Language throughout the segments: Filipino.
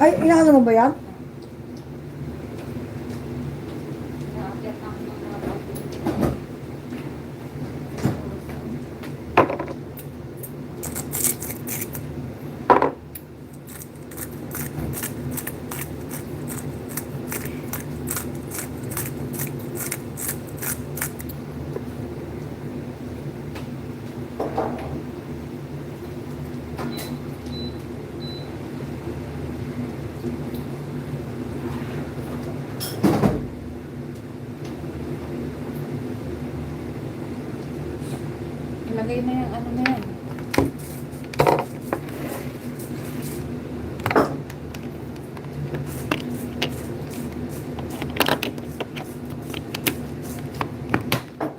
Ay, inaano mo ba yan? Ilagay na yung ano na yan.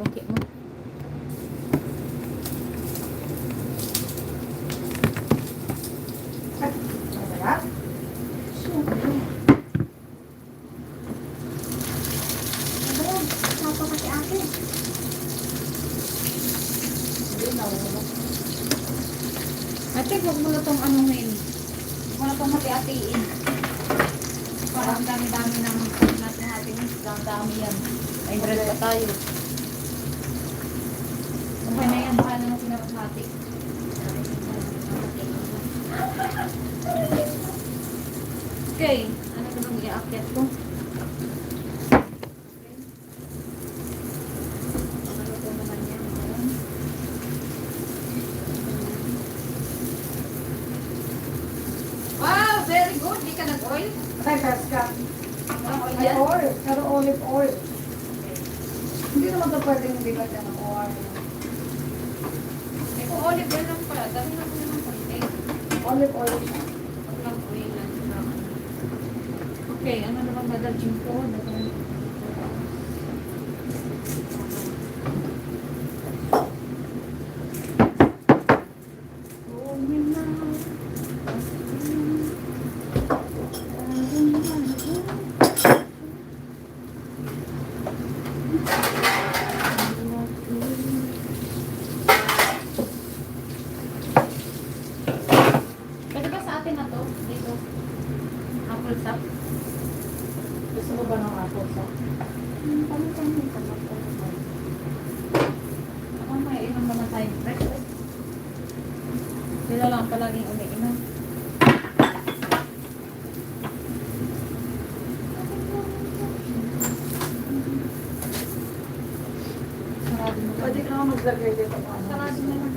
Okay mo. Masarap? Sapa kasi ate. Ate, huwag mo na itong anuhin. Huwag mo na itong hati-hatiin. Parang dami-dami ng natin hating. Dami yan. May bread pa tayo. Okay na yan. Paano na sinarap-hati? Okay. Ano naman i-akyat ko? Ano ko naman yan? Wow! Very good! Di ka nag-oil? Ay, fast ka. Walang oil Ay, yan? oil. Pero olive oil. Hindi naman ito pwedeng hindi ka ng oil. Eh, kung olive oil lang pala, dami na ko naman konti. Olive oil siya. Wag lang oil lang. Okay, ano naman dadalhin ko? Pwede ba sa atin na to? Dito. Apple sap. Gusto mo ba ng apple sa? Ako may inom naman tayong breakfast. Sila lang palaging umiinom. Sarado mo. Pwede ka nga maglagay dito. Sarado na lang.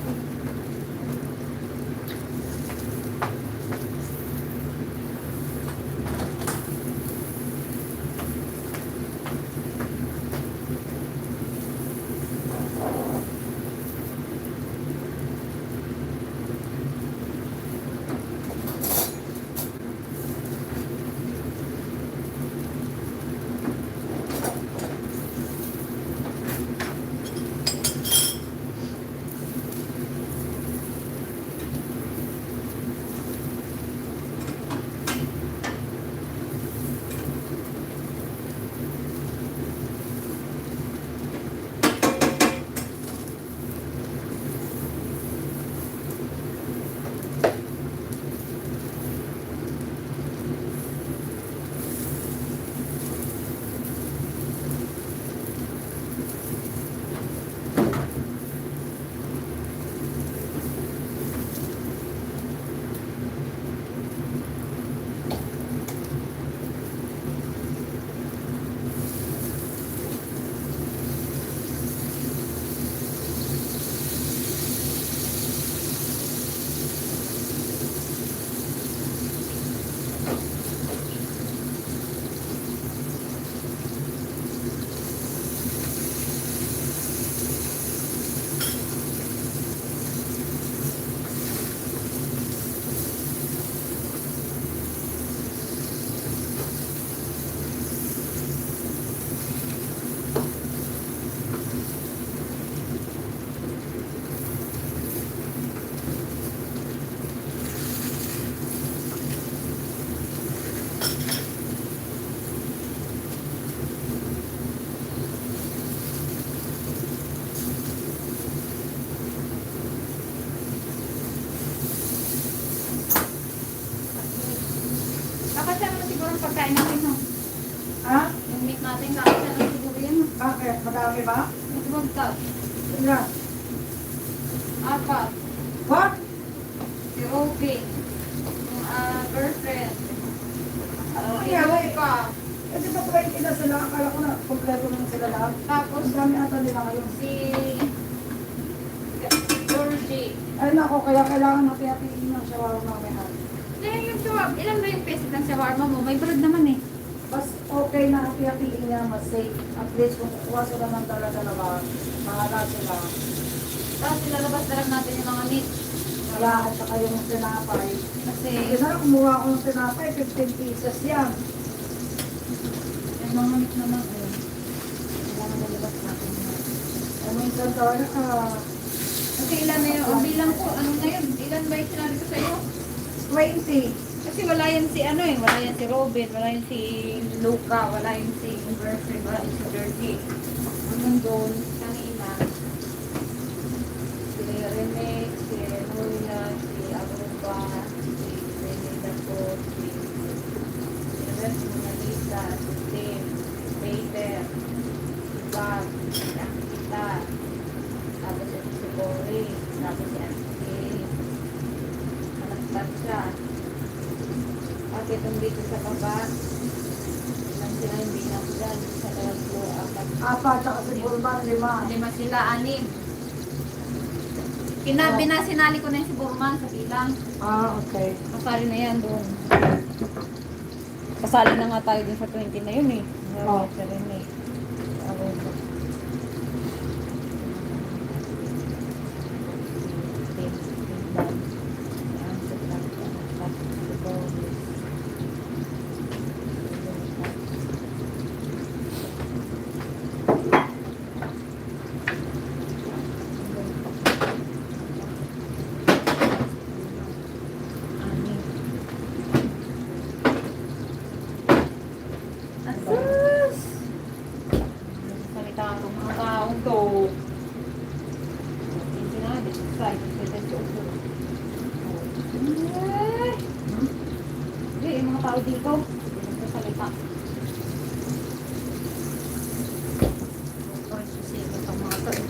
ang pagkain natin, no? Ha? Yung meat natin, kakit na lang siguro yan, no? Bakit? Madami ba? Ito magka. Sila. Apat. What? Si Robin. Yung girlfriend. Si Yeah, wait. Luca. Eh, di ba 20 na sila? Akala ko na kompleto naman sila lahat. Tapos Ang dami ata nila ngayon. si Georgie. Ay nako, kaya kailangan hati-hatiin ng shawarma mamaya. Yung shawarma, ilan ba yung pesos ng shawarma mo? May bread naman eh. Mas okay na hati-hatiin niya, mas safe. At least kung kukuha sila ng talaga na ba, mahala sila. Tapos ilalabas na lang natin yung mga meat. Wala, at saka yung tinapay. Kasi Isa kumuha ko ng tinapay, 15 pieces yan. yung mga meat naman, kailangan nalabas natin yun. Ay, minsan talaga, Kasi ilan na yun, o bilang ko, ano na yun? Ilan ba yung sinabi ko sa'yo? 20. Kasi wala yan si ano eh, wala yan si Robin, wala yan si Luca, wala yan si girlfriend, wala yan si Georgie. Hanggang doon, kanina, si Rene, si Nuria, si Aruba, si Rene Dato, si Red Monalisa, si Tim, si Peter, si Bob, si Akita, tapos si Cory, tapos si Anastasia. At itong dito sa baba, ilan sila hindi na dyan, sa tatlo, apat, Apat, saka si Burman, 5. lima sila, 6. Binasinali ko na yung si Burman sa bilang. Ah, okay. Kasali na yan doon. Kasali na nga tayo dun sa 20 na yun eh. Oh. Sa rin eh. Aruba. Asus! Salita ang mga taong to. Hindi sinabi, excited sila sa upo. Hindi, yung mga tao dito, hindi nagsasalita. Ay, susikat ang mga tao.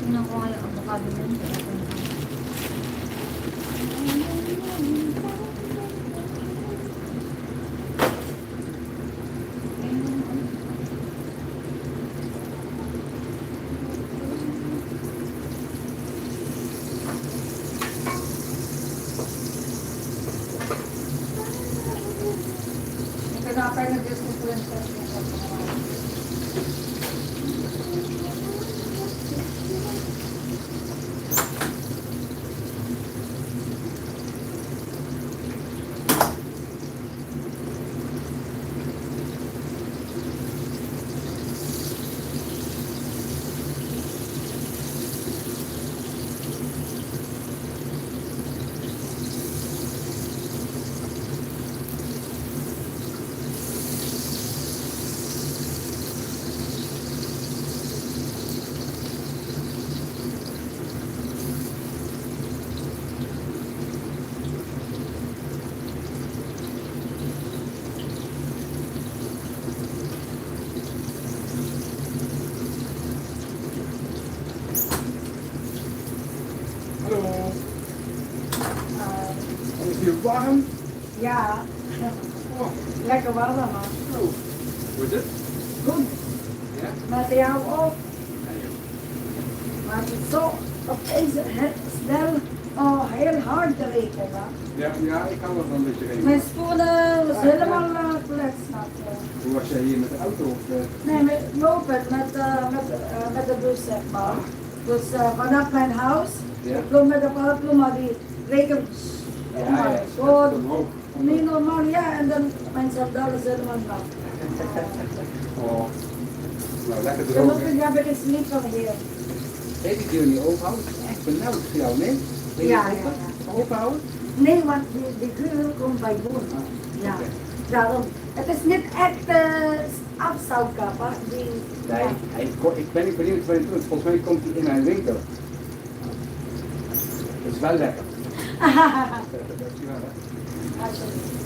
Tingnan ko nga yung avocado nun. Yung tinapay na Diyos ko princess. Hallo, Uh, is hier warm? ja, Oh, lekker warm man. zo. Hoe is het? Goed, Ja? met jou ook. Ja, joh. Maar het is zo opeens snel, heel hard te rekenen. Ja, ik kan wel van een beetje Mijn reden. schoenen was helemaal flat, snap je? Hoe was jij hier met de auto? Of, Nee, met lopen, met de bus zeg maar. Dus vanaf mijn huis, Ja? ik loop met de paraplu, maar die regen, oh my god, omhoog. niet normaal, ja, en dan mijn sandalen is helemaal nat. Oh. Nou, lekker Dan droog. moet ik hebben geen sleep van hier. Heb ik jullie niet overhouden? Het is echt benauwd voor jou, nee? Wil je Ja, open? ja, Openhouden? Nee, want de geur komt bij boven. Ja, Oké. daarom. Het is niet echt afzoutkappen. Nee, ik ben niet benieuwd wat hij doet. Volgens mij komt hij in mijn winkel. Dat is wel lekker. Dankjewel, hè. Alsjeblieft.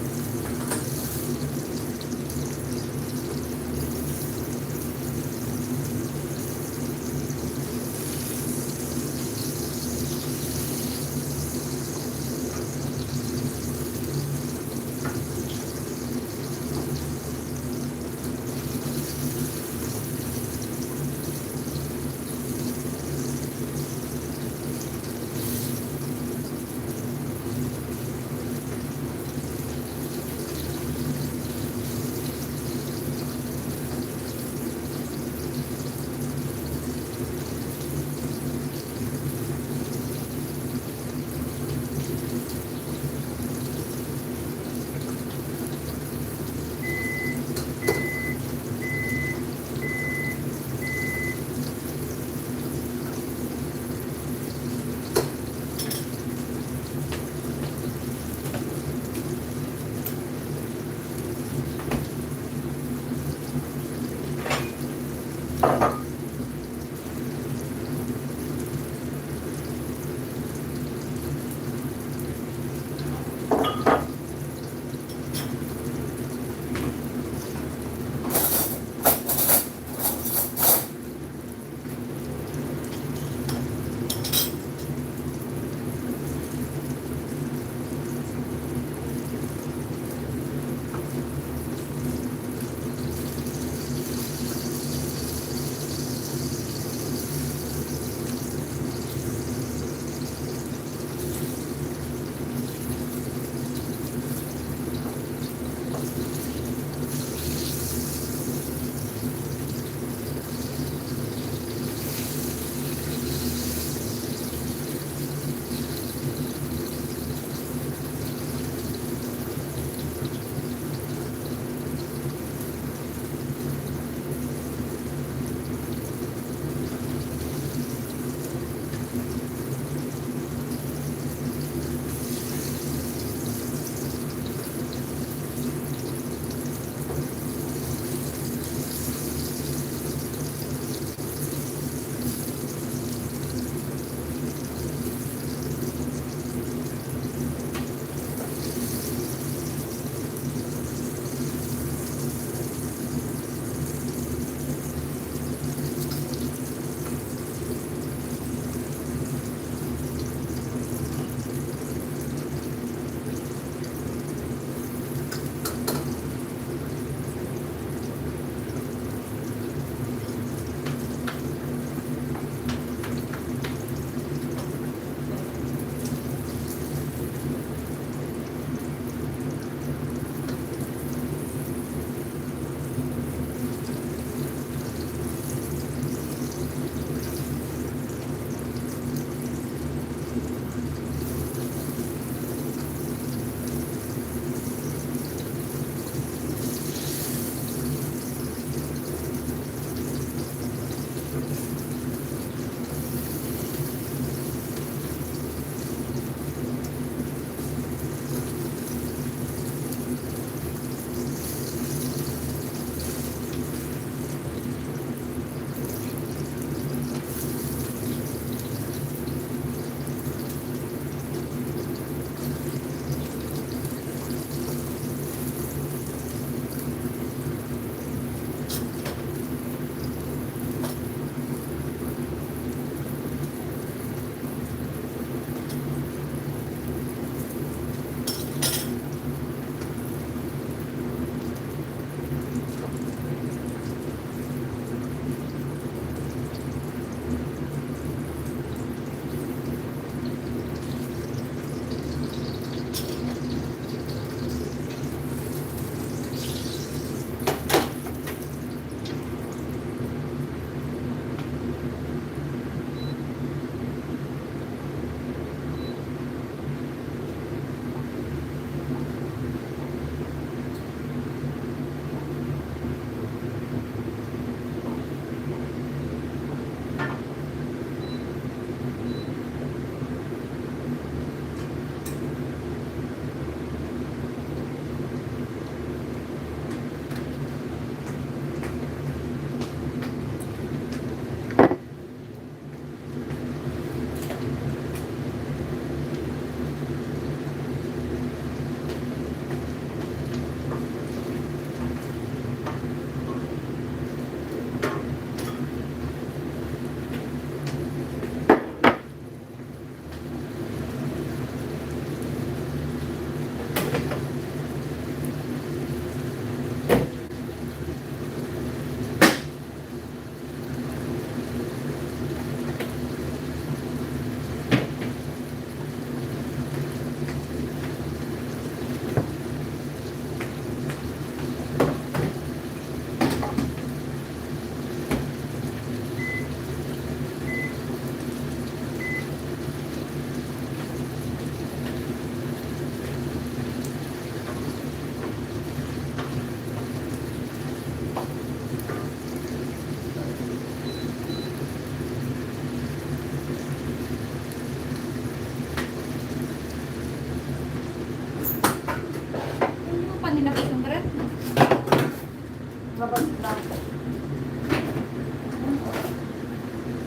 labas lang.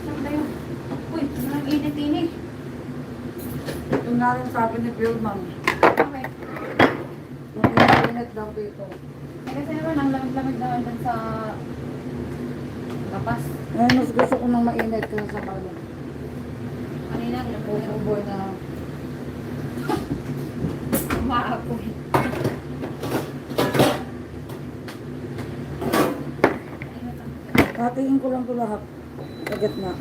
Saan tayo? Uy, ang init-init. Yung nga rin sabi ni Billman. Okay. Yung init daw dito. Eh, kasi naman, ang lamig-lamig naman dun sa kapas. Ngayon mas gusto ko nang mainit kaysa sa kanya. Kanina, Uboy na. umaapoy. Hatiin ko lang ito lahat. Sa gitna.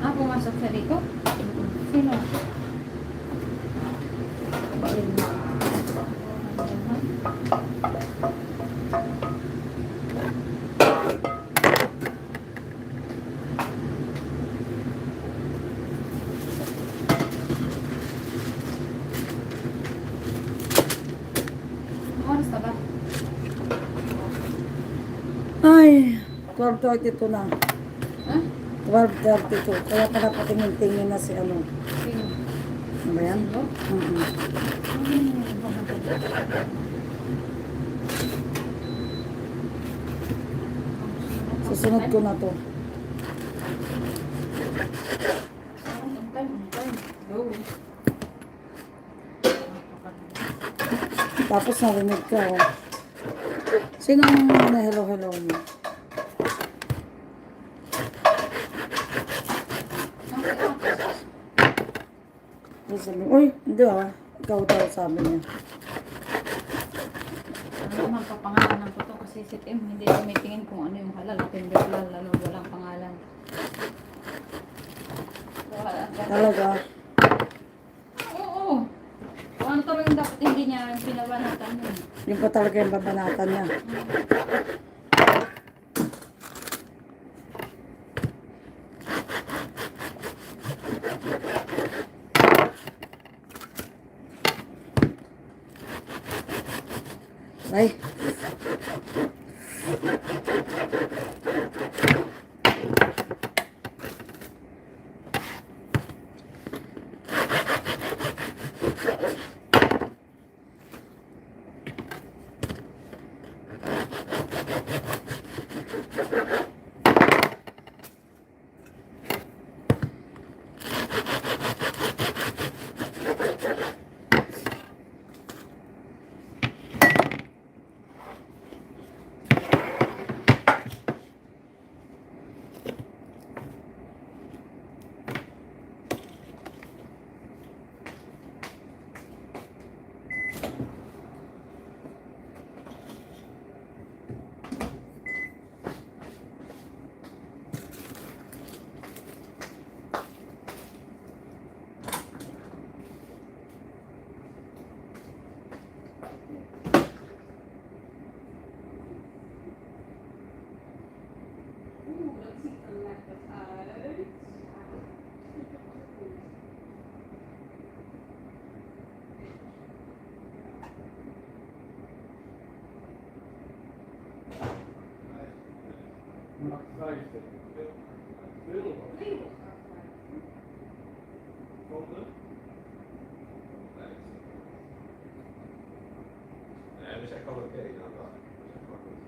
Ah, pumasok siya dito? Sino? Anong oras na ba? Ay, 12:32 na. Ha? 12:32. Kaya pala patingin-tingin na si ano. Sino? Ano ba yan? Sino? Susunod ko na to. Tapos narinig ka, oh. Sino ang hello-hello mo? Sabi, uy, hindi ah. Ikaw daw sabi niya. Ano naman papangalanan ko to kasi si Tim hindi tumitingin kung ano yung halal at hindi halal, lalo walang pangalan. Wala. Talaga. Oo. Kung ano talaga yung dapat hindi niya pinabanatan yun. Yung pa talaga yung babanatan niya. Ay. Nee, dat is echt wel oké. Nou, dat is echt wel goed.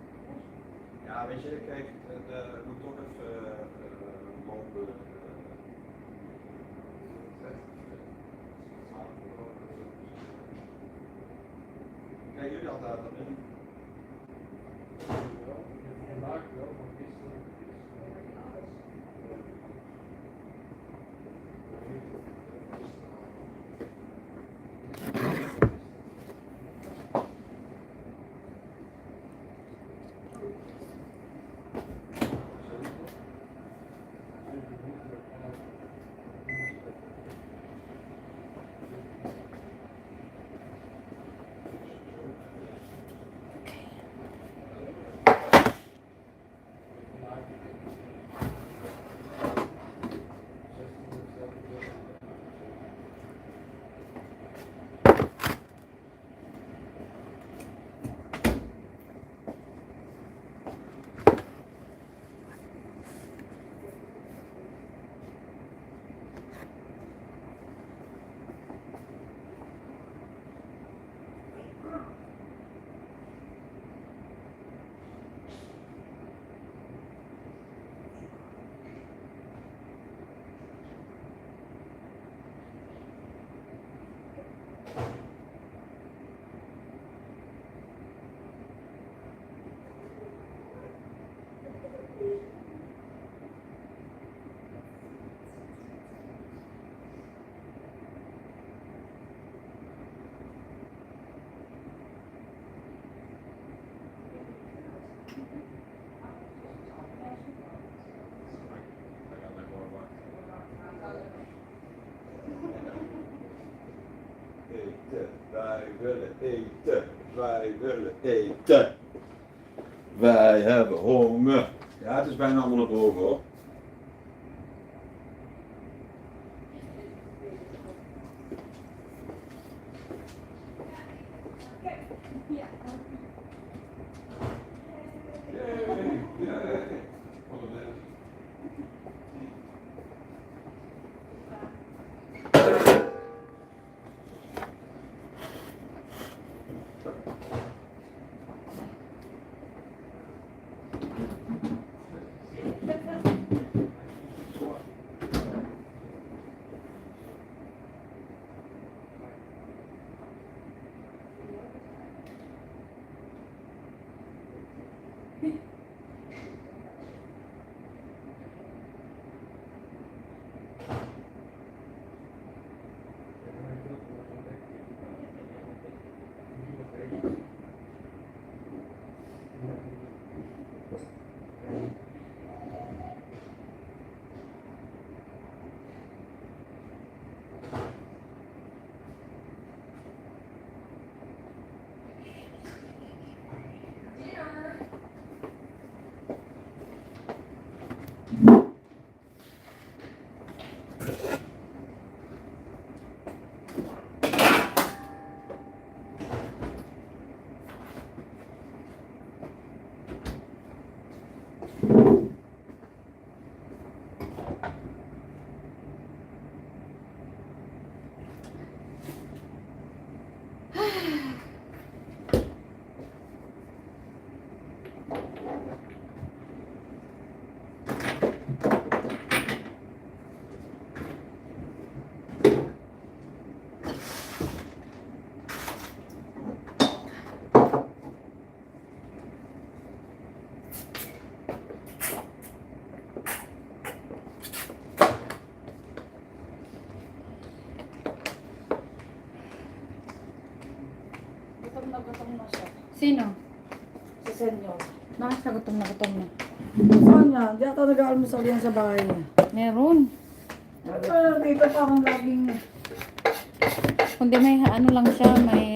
Ja, weet je, kijk, ik moet toch even landen. Kijk, jullie hadden daar dan in. Vandaag wel, maar gisteren. willen eten. Wij willen eten. Wij hebben honger. Ja, het is bijna allemaal naar boven hoor. Gutom na siya. Sino? Si Senyor. Bakit na gutom na gutom na? Saan niya? Di ata nag-almusal yan sa bahay niya. Meron. Dito pa akong laging... Kundi may ano lang siya, may...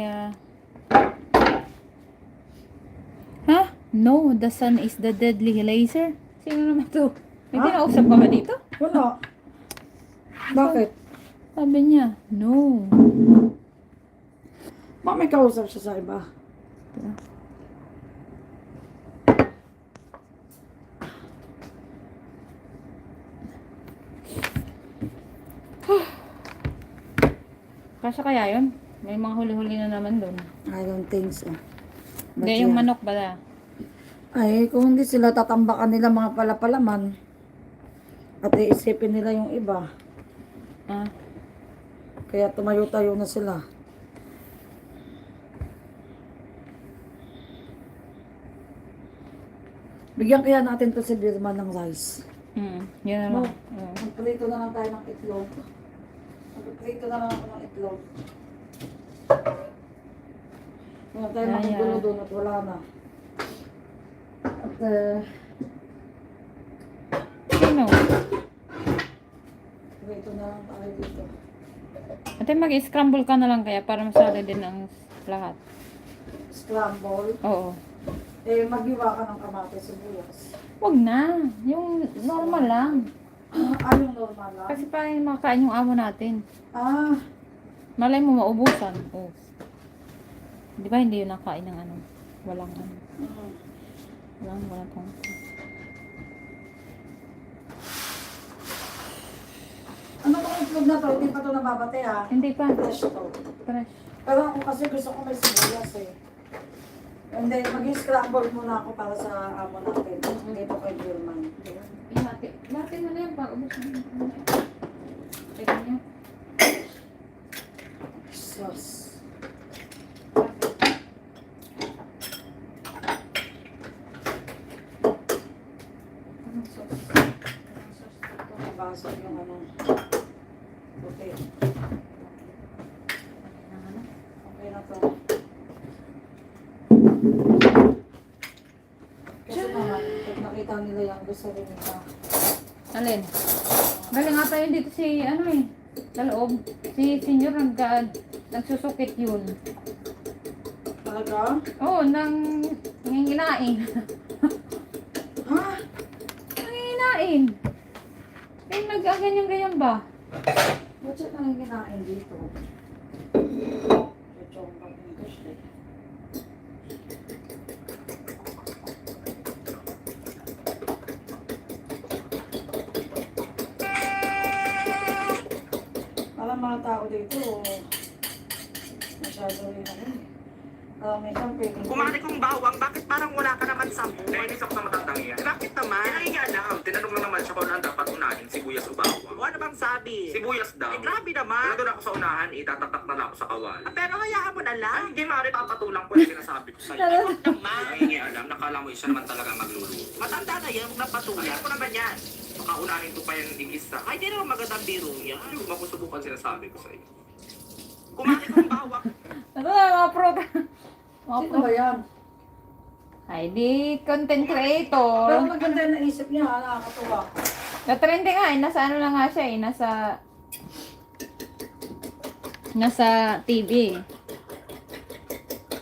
Ha? No, the sun is the deadly laser. Sino naman to? May Ha? kinausap ka ba dito? Wala. Bakit? Sabi niya, no. Baka may kausap siya sa iba. Kasya kaya yun? May mga huli-huli na naman doon. I don't think so. Hindi, yung manok ba? Ay, kung hindi sila tatambakan nila mga palapalaman at iisipin nila yung iba. Ah, Kaya tumayo-tayo na sila. Bigyan kaya natin to si Birma ng rice. yun na No. lang. Oo. Magprito na lang tayo ng itlog. Magprito na lang ako ng itlog. Wala tayo Kaya. makugulo doon at wala na. At Sino? prito na lang tayo dito. Ate, mag-scramble ka na lang kaya para masali din ang lahat. Scramble. Oo. Maghiwa ka ng kamatis sibuyas. Wag na. Yung normal lang. Yung normal lang? Kasi pa yung makakain yung amo natin. Ah, Malay mo maubusan. Oh. Di ba hindi yun nakain ng ano? Walang ano. mm. Walang pang. Ano bang itlog na to? Hindi pa to nababate ha? Hindi pa. Fresh to. Fresh. Pero ako kasi gusto ko may sibuyas eh. Hindi, mag-scramble muna ako para sa amo natin. Dito kay German. Ihati. Ihati mo na yan para ubusan mo. Tignan niyo. Sauce. Anong sauce? Anong sauce dito? Nabasa yung ano. Okay. Okay na to. Kasi naman, pag nakita nila yung gusto rin nila. Alin? Galing ata yun dito si ano eh. Sa loob. Si senior nagsusukit yun. Talaga? Oo, nanginginain. Ha? Nanginginain. Eh, nag-ganyan-ganyan ba? Ba't siya nanginginain dito? Chochong English eh. Parang mga tao dito, masyado rin ano eh. Minsan pwedeng... Kumari kong bawang, bakit parang wala ka naman sa buhay? Nainis ako sa matandang yan. Bakit naman? Kaya nga alam, tinanong lang naman siya kung ano dapat unahin, sibuyas o bawang. O ano bang sabi? Sibuyas daw. Eh, grabe naman. Wala doon ako sa unahan, itatatak na lang ako sa kawal. Pero hayaan mo na lang. Ay, hindi maaari papatulang ko yung sinasabi ko sa'yo. Ay, huwag naman. Nangingi alam, nakala mo isa naman talaga magluluto. Matanda na yan, huwag napatulan. Ano ko naman yan? Baka unahin ko pa yung igisa. Ay, di naman magandang biro yan. Ay, huwag mo subukan sinasabi ko sa'yo. Kumari kong bawang. Ito na, mga pro. Mga Sino pro. ba yan? Ay, di content Pero creator. maganda yung naisip niya, nakakatuwa. Na-trending nga eh. Nasa ano lang nga siya eh. Nasa TV.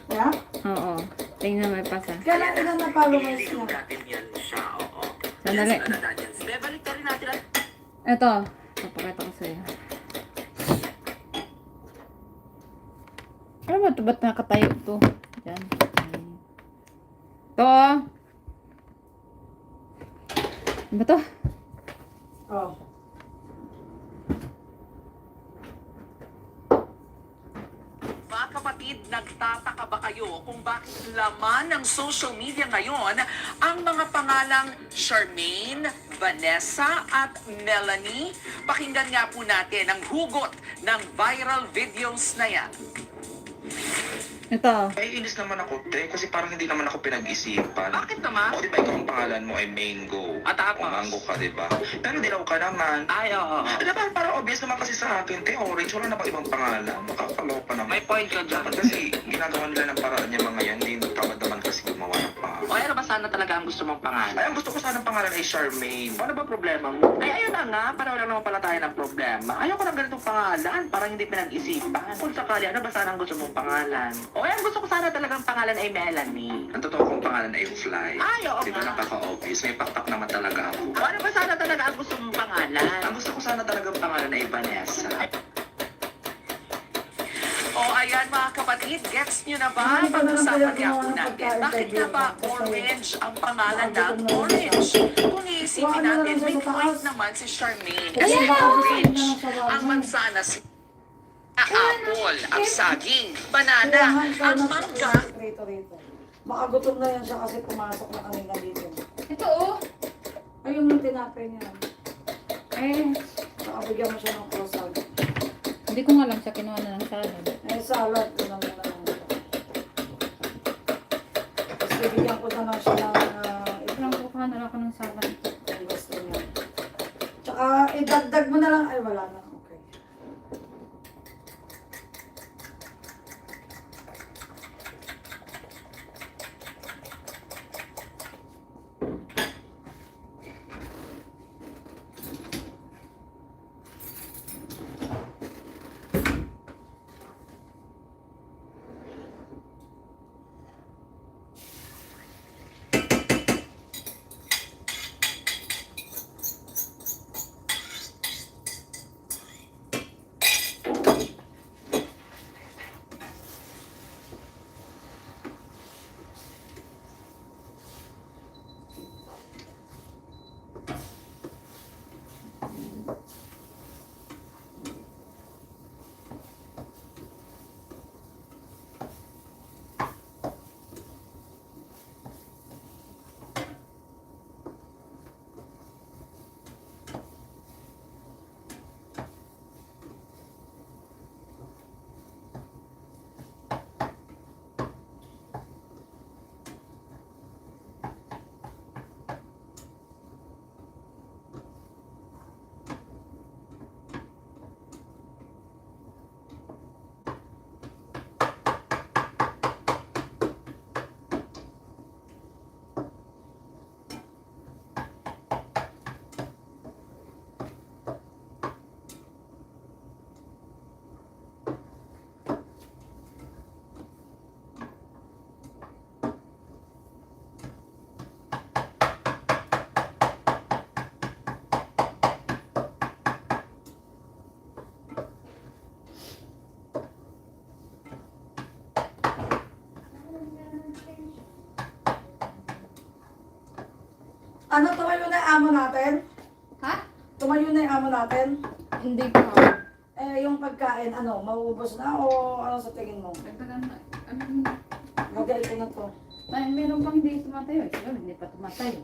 Yeah? Oo. Tingnan mo yung pasa. Kailan ilan na followers Ililiw niya? natin yan siya, oo. Sandali. Yes, ano yan. Bebalik ka rin natin. Ito. Papakita ko sa'yo. Ano ba ito? Ba't nakatayo ito? Diyan. Ito. Ano ba ito? Oh. Mga kapatid, nagtataka ba kayo kung bakit laman ng social media ngayon ang mga pangalang Charmaine, Vanessa at Melanie? Pakinggan nga po natin ang hugot ng viral videos na yan. Ito. Ay, inis naman ako, Tre, kasi parang hindi naman ako pinag-isipan. Bakit naman? O, di ba ikaw ang pangalan mo ay Mango? At tapos? O, Mango ka, di ba? Pero dilaw ka naman. Ay, oo. Di ba, parang obvious naman kasi sa akin, Te, orange, wala na ba ibang pangalan? Makakaloka naman. May point ka dyan. Kasi ginagawa nila ng paraan niya mga yan, hindi tamad naman kasi gumawa ng pangalan. O ano ba sana talaga ang gusto mong pangalan? Ay, ang gusto ko sana ng pangalan ay Charmaine. Ano ba problema mo? Ay, ayun na nga. Para wala naman pala tayo ng problema. Ayoko ng ganitong pangalan. Parang hindi pinag-isipan. Kung sakali, ano ba sana ang gusto mong pangalan? O, ang gusto ko sana talagang pangalan ay Melanie. Ang totoo kong pangalan ay Fly. Ay, oo Di ba nga. nakaka-obvious? May pakpak naman talaga ako. O, ano ba sana talaga ang gusto mong pangalan? Ang gusto ko sana talagang pangalan ay Vanessa. O, ayan mga kapatid, gets nyo na ba? Ano ba naman Pag-usapan kaya niya po ginawa ng natin. pagkain Bakit kay nga ba Bill? orange ang pangalan ng Bakit naman orange? Kung iisipin Wala na natin, lang siya may sa taas. point naman si Charmaine. Kasi Kasi baka gusto orange niya ng sabaw ang niya. mansanas, apple, ang saging, banana, ang mangga. Rito. Baka gutom na yan siya kasi pumasok na kanina dito. Ito oh. Ayun yung tinapay niya. Eh, Baka bigyan mo siya ng croissant. hindi ko nga lang siya kinuha na ng salad. Eh, salad. Ito na lang. Tapos bibigyan ko na lang siya ng Parang kukuha na lang ako ng salad. yung gusto niya. Tsaka idagdag mo na lang. Ay, wala na. Okay. Ano, tumayo na yung amo natin? Ha? Tumayo na yung amo natin? Hindi pa. Eh, yung pagkain, ano, mauubos na o ano sa tingin mo? Dagdagan na. Ano? Lagay ko na to. Ay, meron pang hindi tumatayo. Siguro hindi pa tumatayo.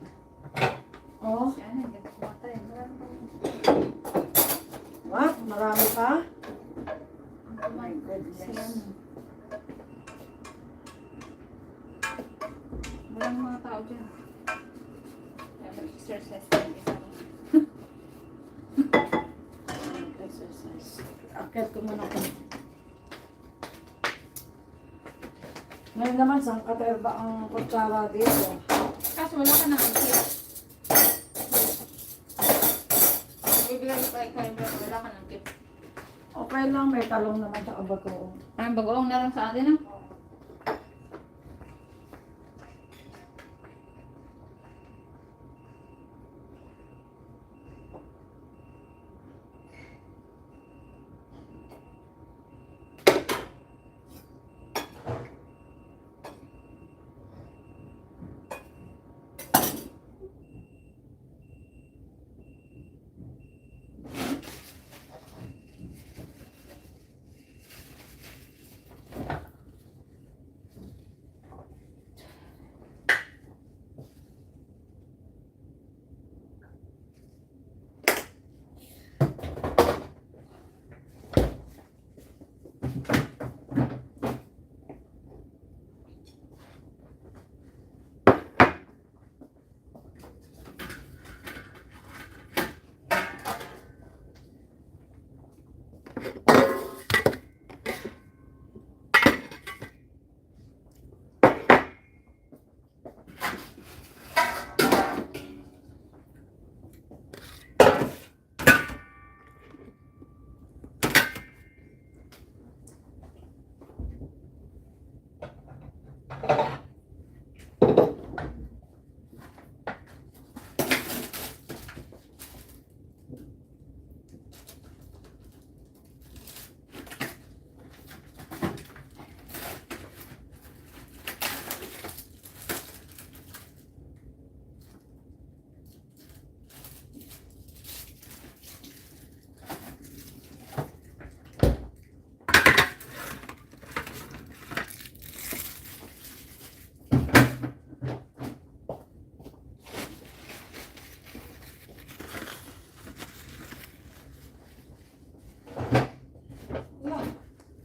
Oh, Yan, hindi pa tumatayo. Meron pang what? Marami pa? Oh my goodness. Walang mga tao dyan. Kaya mag-exercise pa yung isa. Exercise. Akit ko muna ko. Ngayon naman, saan ka ba ang kutsara dito? Kaso wala ka nang kit. Bibigay ko kay Kyber, wala ka nang kit. Okay lang, may talong naman sa bagoong. Parang bagoong na lang sa atin, ah.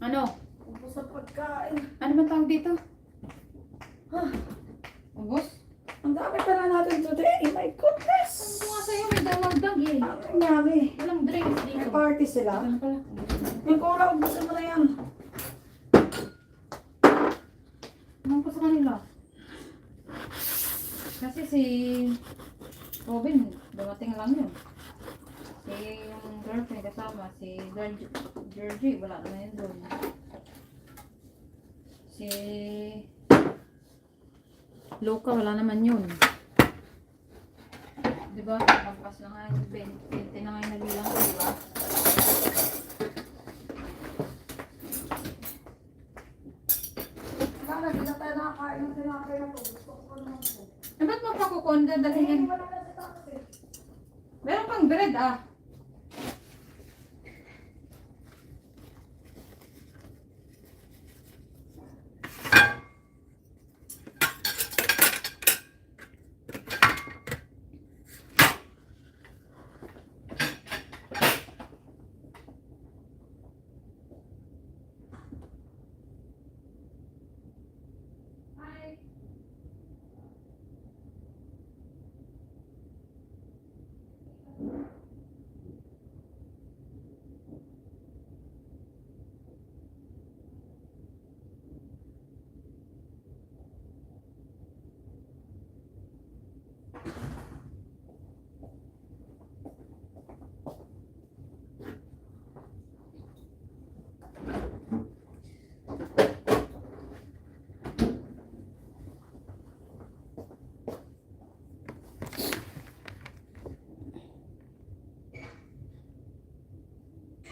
Ano? Ubus sa pagkain. Ano ba tawag dito? Ubus? Ang dami pala natin today. My goodness! Ano nga sa'yo? May damagdag eh. Ang dami. Walang drinks May dito. party sila. Ano pala? Yung cola, ubusin mo na yan. Ano pa sa kanila? Kasi si Robin, dumating lang yun. Si yung girlfriend kasama, si Georgie, wala na yun doon. Si Luca, wala naman yun. Diba? Magpas na nga yung 20 na nga yung nabilang ko, diba? Wala, hindi na tayo nakakain ng tinapay na to. Gusto ko naman po. Eh, ba't mo pa kukonda dalhin yan? Wala na sa taxi. Meron pang bread ah.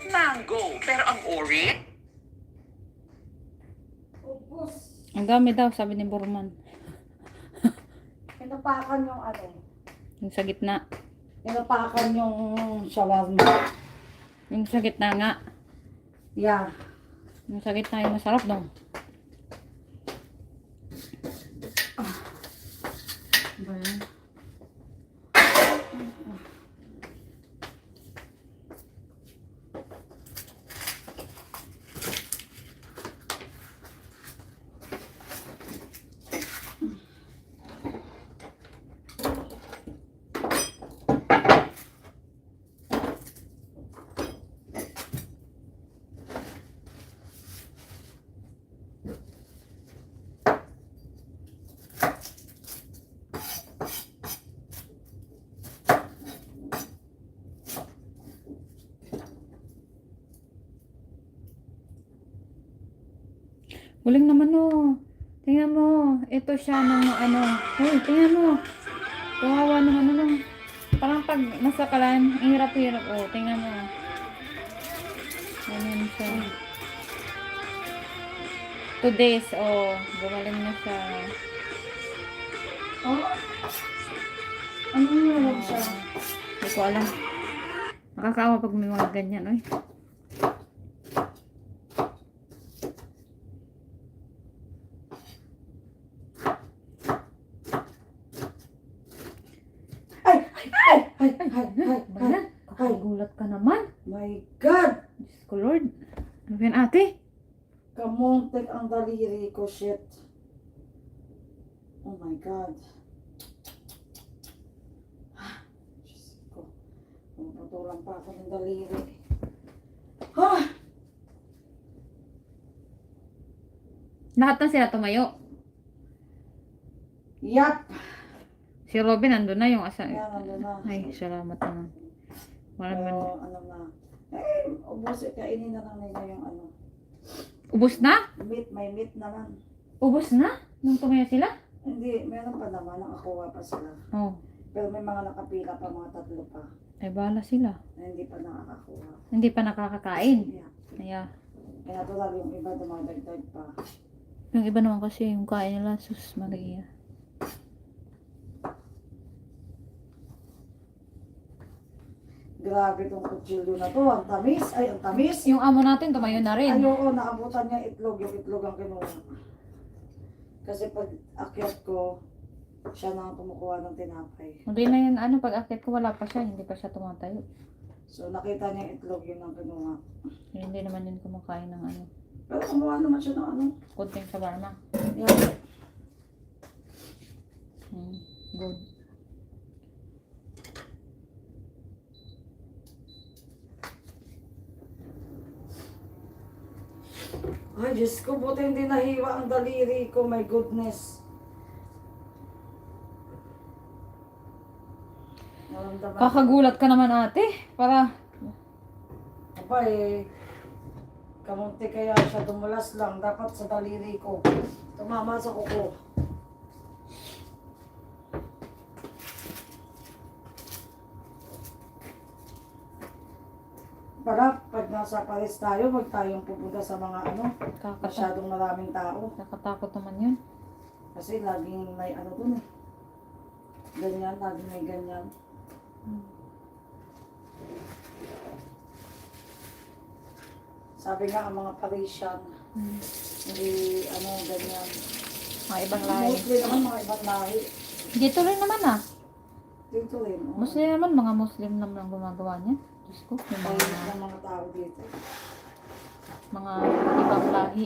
Mango, pero ang orange? Ubus. Ang dami daw, sabi ni Burman. Pinupakan yung ano. Yung sa gitna. Inapakan yung shawarma. Yung sa gitna nga. Yeah. Yung sa gitna yung masarap dong. Ba yan? Galing naman oh. Tingnan mo. Ito siya ng ano. Uy, tingnan mo. Kawawa naman ano. Parang pag nasa kalan, ang hirap-hirap. Oh, tingnan mo. Ganyan siya. 2 days. Oh, gumaling na siya. Oh? Ano meron siya? Hindi ko alam. Nakakaawa pag may mga ganyan. Uy. Ay. Kakagulat ka naman. My God! Diyos ko Lord. Ano ba yan ate? Kamuntik ang daliri ko, shit. Oh my God. Diyos ko. Puputulan pa ako ng daliri. Ha! Lahat na sila tumayo. Yap! Si Robin nandun na yung asa. Yan, ano na. Ay, salamat naman. Wala man. Pero, ano na. Eh, ubos, kainin na lang nila yung ano. Ubus na? Meat, may meat naman. Ubus na? Nung tumayo sila? Hindi, meron pa naman. Nakakuha pa sila. Oh. Pero may mga nakapila pa, mga 3 pa. Ay, bahala sila. Na hindi pa nakakakuha. Hindi pa nakakakain. Yeah. Kaya, Kaya natural yung iba, dumadagdag pa. yung iba naman kasi yung kain nila, sus Maria. Grabe tong kutsilyo na to. Ang tamis. Ay, ang tamis. Yung amo natin tumayo na rin. Ayoko, naabutan niya itlog. Yung itlog ang kinuha. Kasi pag akyat ko, siya na ang kumukuha ng tinapay. Hindi na yun, ano, pag akit ko wala pa siya, hindi pa siya tumatayo. So, nakita niya yung itlog, yun ang kinuha. Hindi naman yun kumakain ng ano, Pero kumuha naman siya ng ano. kunting shawarma. Yan. Good. Ay, Diyos ko, buti hindi nahiwa ang daliri ko. My goodness. Naramdaman. Kakagulat ka naman ate. Para, Aba eh, kamunti kaya siya dumulas lang. Dapat sa daliri ko. Tumama sa kuko. Para pag nasa Paris tayo, wag tayong pupunta sa mga ano, masyadong maraming tao. Nakatakot naman yun. Kasi laging may ano dun eh. Ganyan, laging may ganyan. Sabi nga ang mga Parisian, hindi ano, ganyan. Mga ibang lahi. Mostly naman mga ibang lahi. Dito rin naman ah. Dito rin. Oh. Muslim naman, mga Muslim naman ang gumagawa niya. Diyos ko, yung Tahimik mga, ng mga tao dito. mga ibang lahi.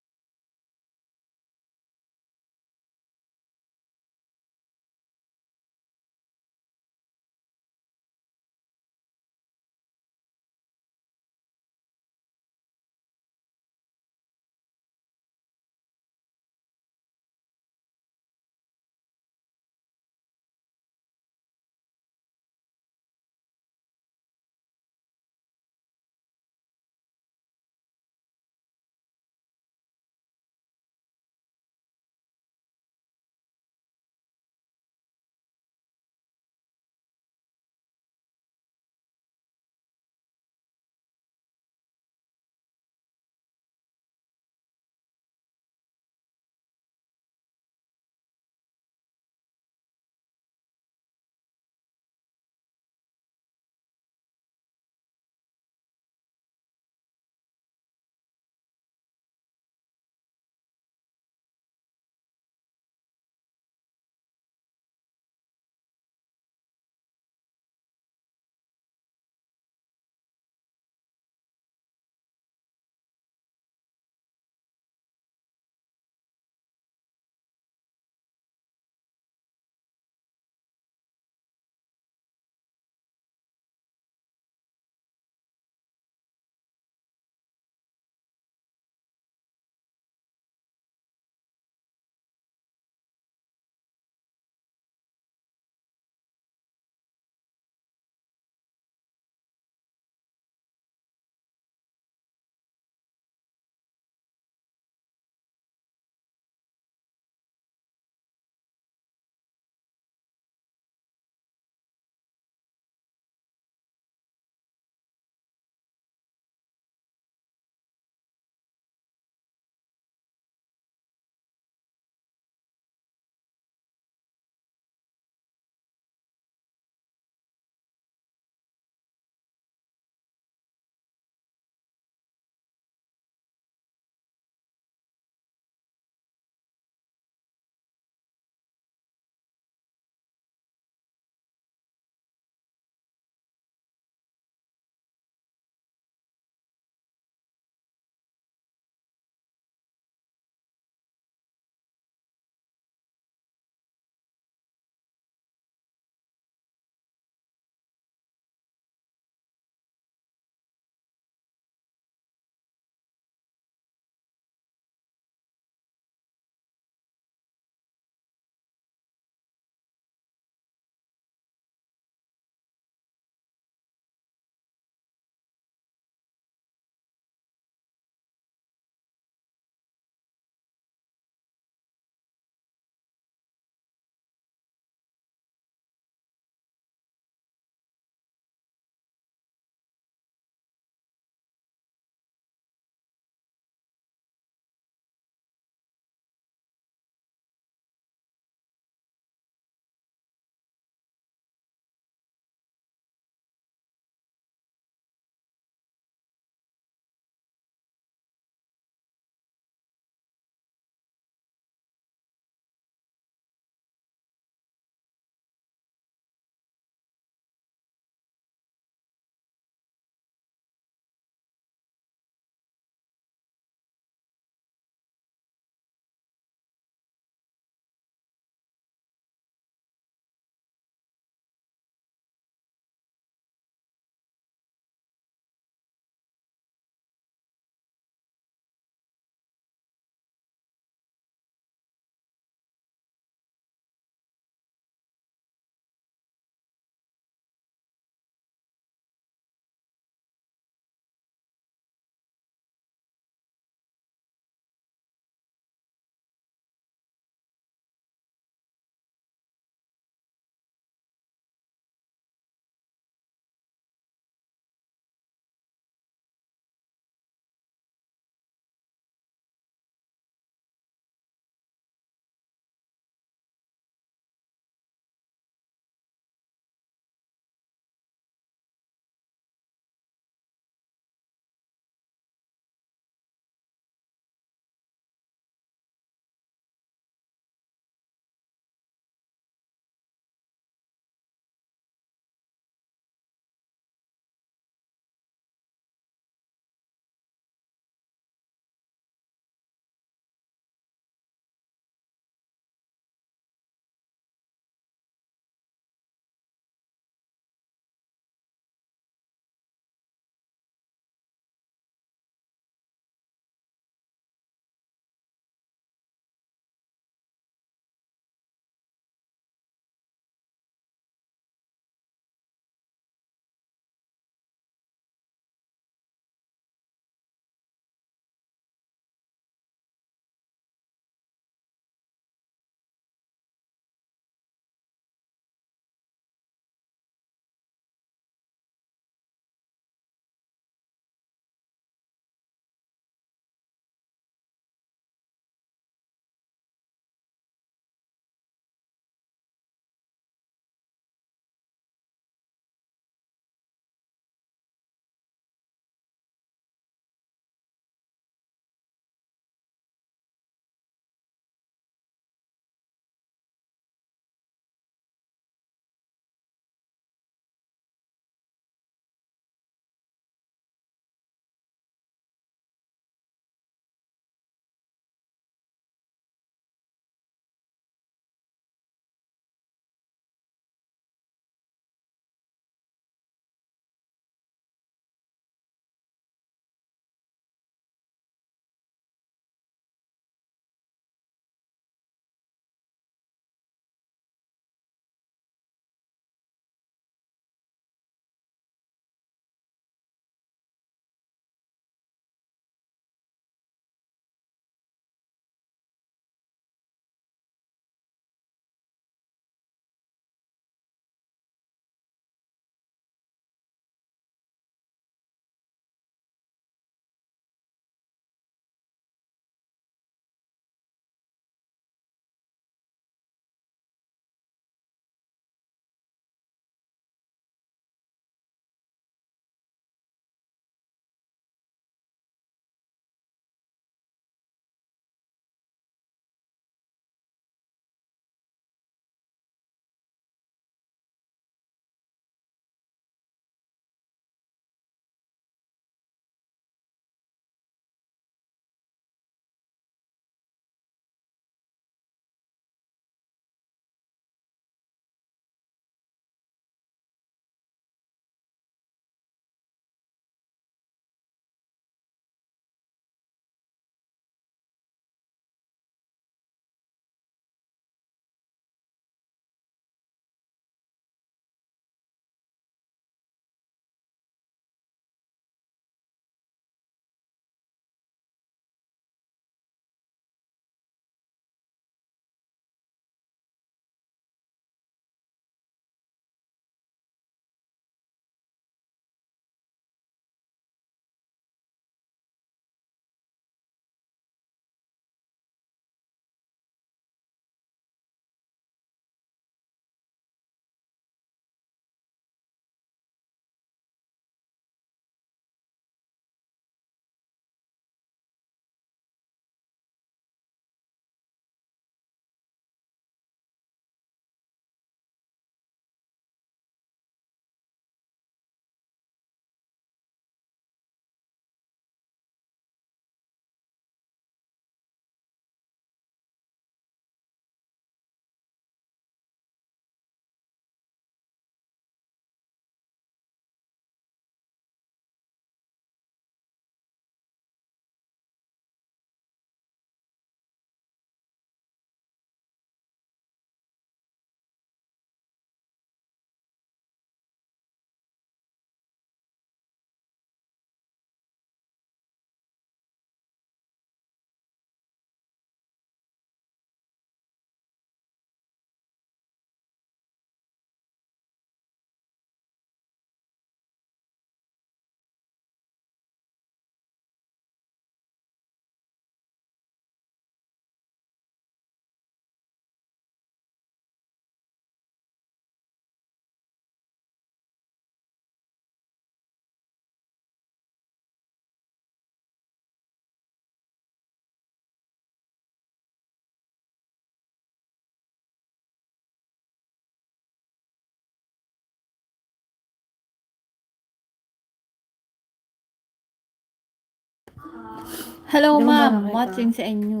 Hello, Hindi mo ba ma'am. nakita? Watching sa inyo.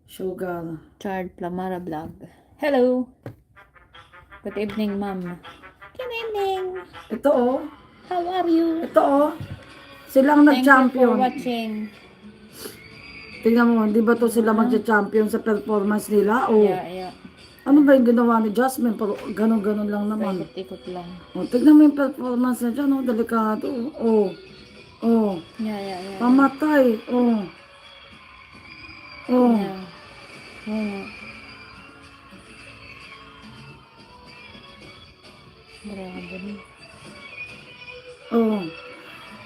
Sugar. Chard Plamara Vlog. Hello. Good evening, ma'am. Good evening. Ito oh. How are you? Ito oh. Silang Thank you for nag-champion. watching. Tingnan mo, di ba to sila magcha-champion sa performance nila? Oh. Yeah. Ano ba yung ginawa ni Jasmine? Pero ganon-ganon lang naman. Paikot-ikot lang. Oh, tignan mo yung performance na dyan, oh. Delikado. Oh. Oh. Yeah. Pamatay. Oh. Oh. Yeah. Yeah. Grabe. Oh.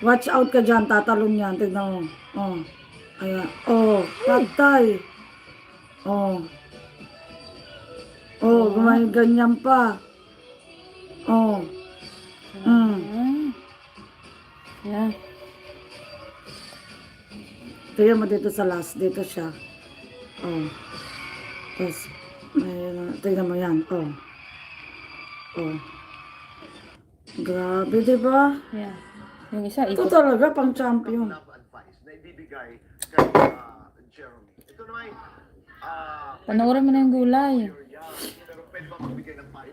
Watch out ka dyan, tatalon yan. Tignan mo. Oh. Kaya, oh. Patay. Oh. Oh, ganyan pa. Oh. Yeah. Tignan mo dito sa last. Dito siya. Oh. Tapos, tignan mo yan. Oh. Oh. Grabe, di ba? Yeah. Yung isa, Ito ikot. talaga pang champion. advice na ibibigay kay Jeremy. Ito naman, Panoorin mo na yung gulay. pero pwede ba magbigay ng payo?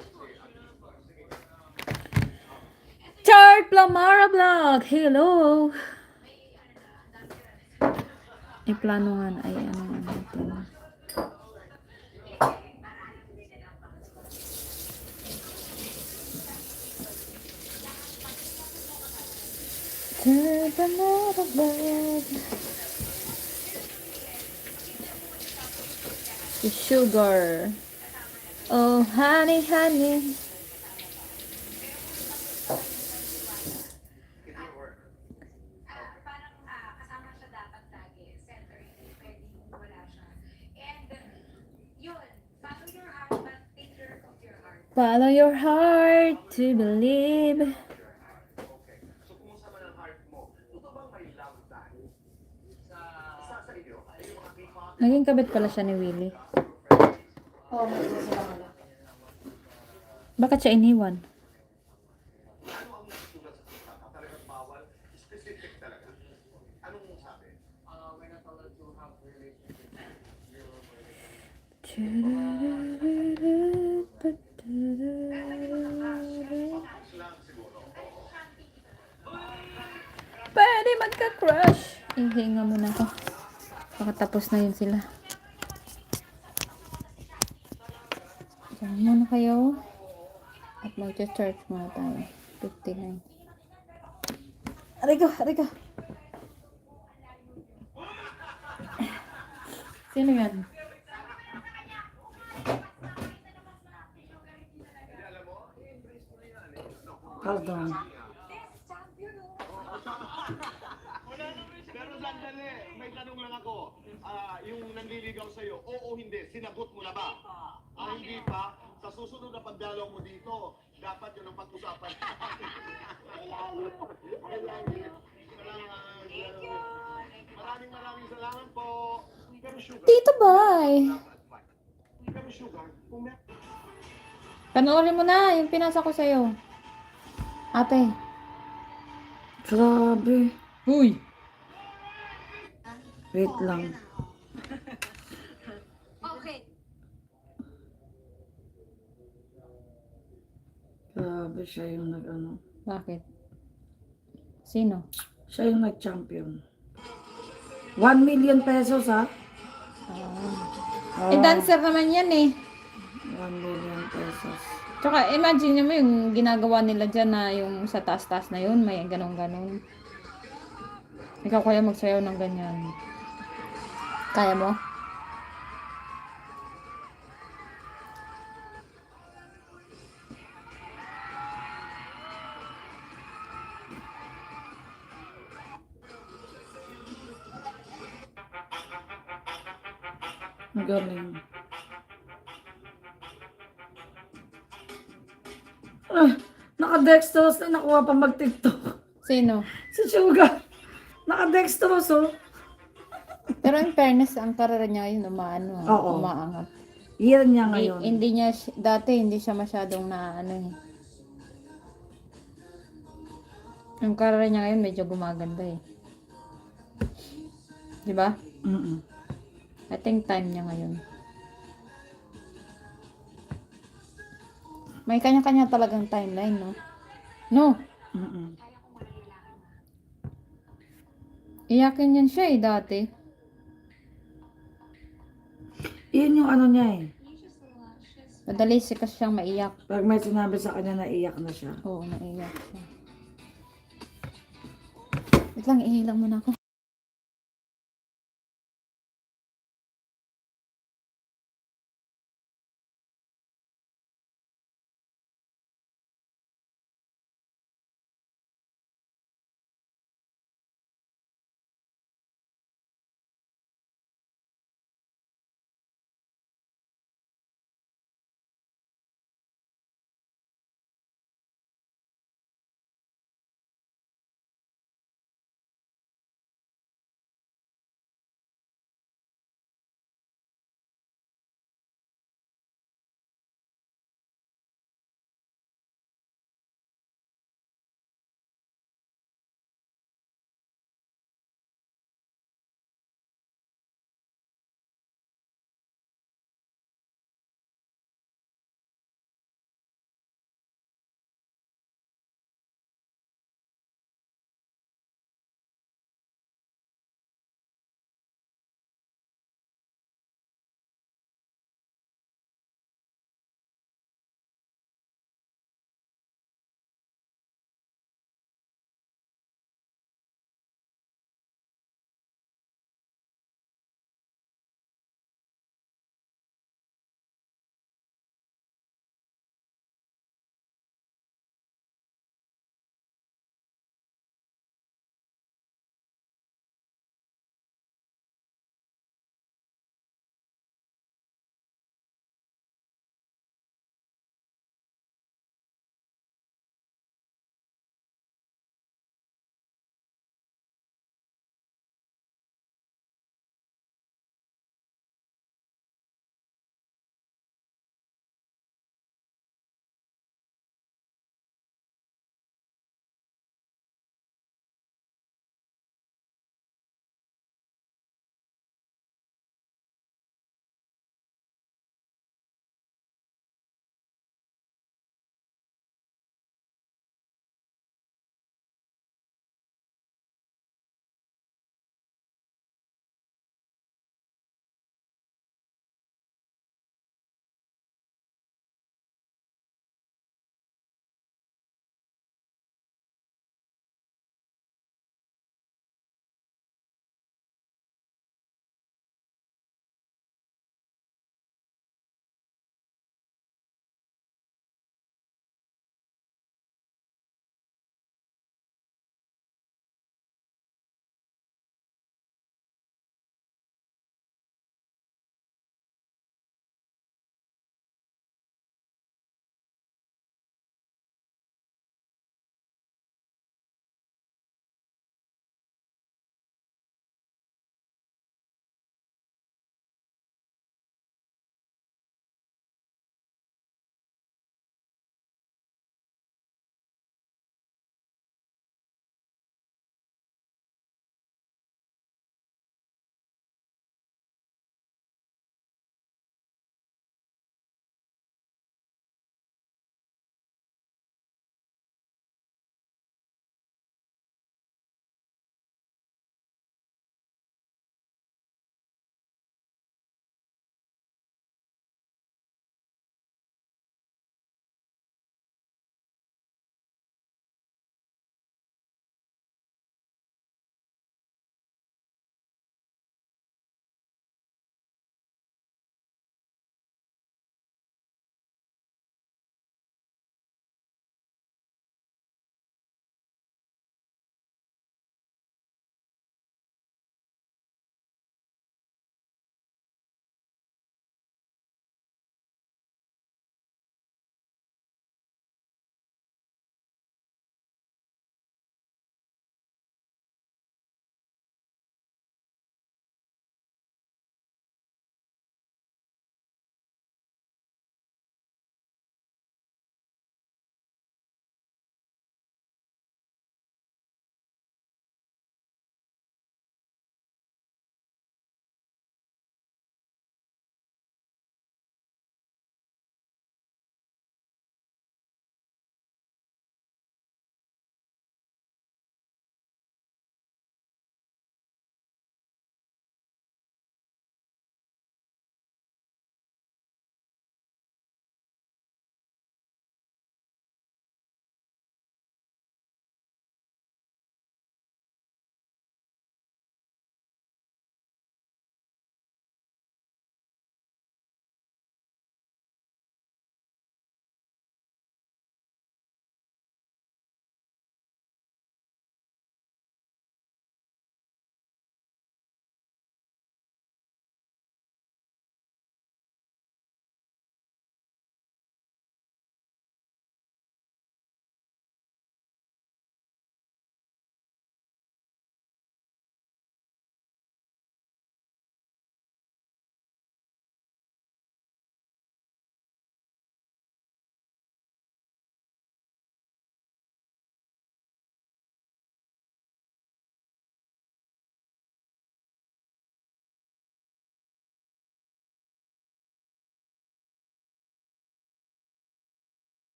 Chard Plamara Vlog. Hello. Iplano nga na. Ay, ano nga natin. Chard Plamara Vlog. The sugar. Oh, honey. Kasama siya dapat lagi, center, hindi pwedeng wala siya. And yun, follow your heart, but take care of your heart. Follow your heart to believe. So kumusta man ang heart mo? Ito bang may love tayo? Sa inyo, ay yung mga K-pop, Naging kabit pala siya ni Willie. Oh, may sila wala. Bakit siya iniwan? ano ang nasusulat sa K-pop? Talagang bawal, specific talaga. Anong sabi? Slang siguro. Pwede magka-crush. Hihinga muna ako. Baka tapos na yun sila. Diyan muna kayo. At mag-charge muna tayo. 59. Aray ko. Sino yan? Pardon. Pero sandali, may tanong lang ako. Yung nanliligaw sa'yo, oo o hindi, sinagot mo na ba? Hindi pa. Sa susunod na pagdalaw mo dito, dapat yun ang pag-usapan. I love you. Maraming salamat po. Pero sugar, Tito Boy! pero sugar, kung may Panoorin mo na yung pinasa ko sa'yo. Ate. Grabe. Uy! Wait lang. Okay. Grabe siya yung nag-ano. Bakit? Sino? Siya yung nag-champion. 1 million pesos ha? Eh, dancer naman yan eh. 1 million pesos. Tsaka imagine mo yung ginagawa nila dyan na yung sa taas-taas na yun, may ganun-ganun. Ikaw kaya magsayaw ng ganyan. Kaya mo? Magaling. Naka-dextrose na nakuha pa mag-tiktok. Sino? Si Sugar. Naka-dextrose oh. Pero in fairness, ang karera niya yun, Oo. umaangat. Year niya Hindi, ngayon. hindi niya, dati hindi siya masyadong na ano eh. Ang karera niya ngayon medyo gumaganda eh. Di ba? Mm-mm. I think time niya ngayon. May kanya-kanya talagang timeline, no? No! Mm-mm. Iyakin yan siya dati. Iyon yung ano niya eh. Madali sikas siyang maiyak. Pag may sinabi sa kanya, naiyak na siya. Oo, naiyak siya. Wait lang, ihilang muna ako.